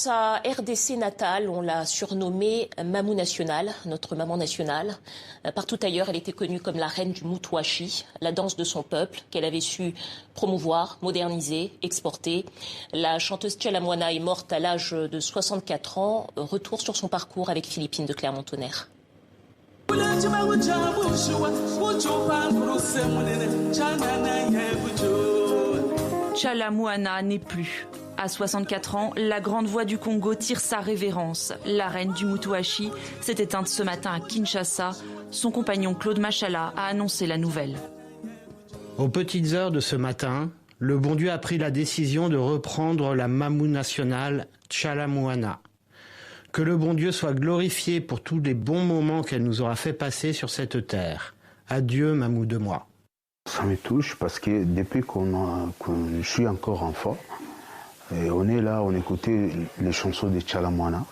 sa RDC natale, on l'a surnommée Mamou nationale, notre maman nationale. Partout ailleurs, elle était connue comme la reine du Moutouachi, la danse de son peuple, qu'elle avait su promouvoir, moderniser, exporter. La chanteuse Tchala Moana est morte à l'âge de 64 ans. Retour sur son parcours avec Philippine de Clermont-Tonnerre. Tchala Moana n'est plus. À 64 ans, la grande voix du Congo tire sa révérence. La reine du Moutouachi s'est éteinte ce matin à Kinshasa. Son compagnon Claude Machala a annoncé la nouvelle. Aux petites heures de ce matin, le bon Dieu a pris la décision de reprendre la Mamou nationale Tchala Moana. Que le bon Dieu soit glorifié pour tous les bons moments qu'elle nous aura fait passer sur cette terre. Adieu Mamou de moi. Ça me touche parce que depuis que je suis encore enfant, et on est là, on écoutait les chansons de Tchala Moana.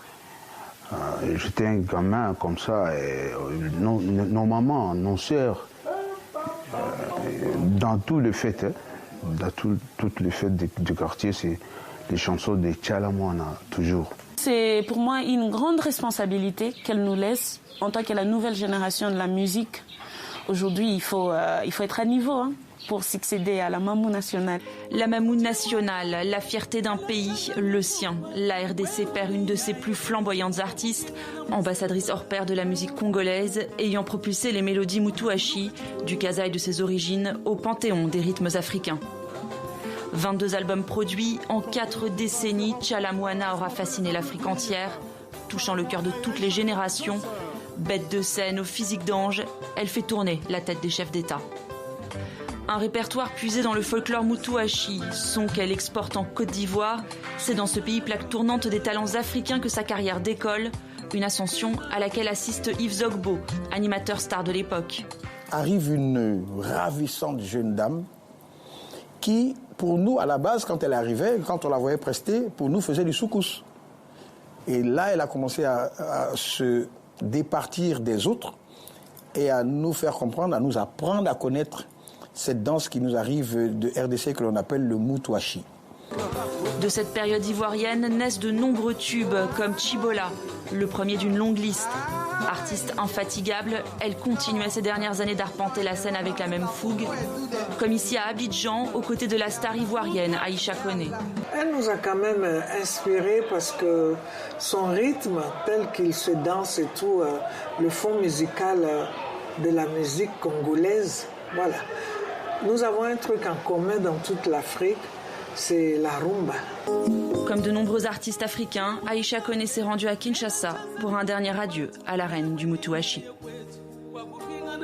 J'étais un gamin comme ça, et nos mamans, nos sœurs, dans tous les fêtes, dans toutes les fêtes du quartier, c'est les chansons de Tchala Moana, toujours. C'est pour moi une grande responsabilité qu'elle nous laisse en tant que la nouvelle génération de la musique. Aujourd'hui, il faut être à niveau pour succéder à la Mamou nationale. La Mamou nationale, la fierté d'un pays, le sien. La RDC perd une de ses plus flamboyantes artistes, ambassadrice hors pair de la musique congolaise, ayant propulsé les mélodies Moutouachi, du Kasaï de ses origines, au panthéon des rythmes africains. 22 albums produits, en 4 décennies, Tchala Moana aura fasciné l'Afrique entière, touchant le cœur de toutes les générations. Bête de scène au physique d'ange, elle fait tourner la tête des chefs d'État. Un répertoire puisé dans le folklore Moutouachi, son qu'elle exporte en Côte d'Ivoire. C'est dans ce pays plaque tournante des talents africains que sa carrière décolle. Une ascension à laquelle assiste Yves Zogbo, animateur star de l'époque. Arrive une ravissante jeune dame qui, pour nous, à la base, quand elle arrivait, quand on la voyait prester, pour nous, faisait du soukous. Et là, elle a commencé à se départir des autres et à nous faire comprendre, à nous apprendre à connaître cette danse qui nous arrive de RDC que l'on appelle le Moutouachi. De cette période ivoirienne naissent de nombreux tubes comme Chibola, le premier d'une longue liste. Artiste infatigable, elle continuait ces dernières années d'arpenter la scène avec la même fougue, comme ici à Abidjan, aux côtés de la star ivoirienne Aïcha Koné. Elle nous a quand même inspirés parce que son rythme, tel qu'il se danse et tout, le fond musical de la musique congolaise, voilà. Nous avons un truc en commun dans toute l'Afrique, c'est la rumba. Comme de nombreux artistes africains, Aïcha Koné s'est rendue à Kinshasa pour un dernier adieu à la reine du Moutouachi.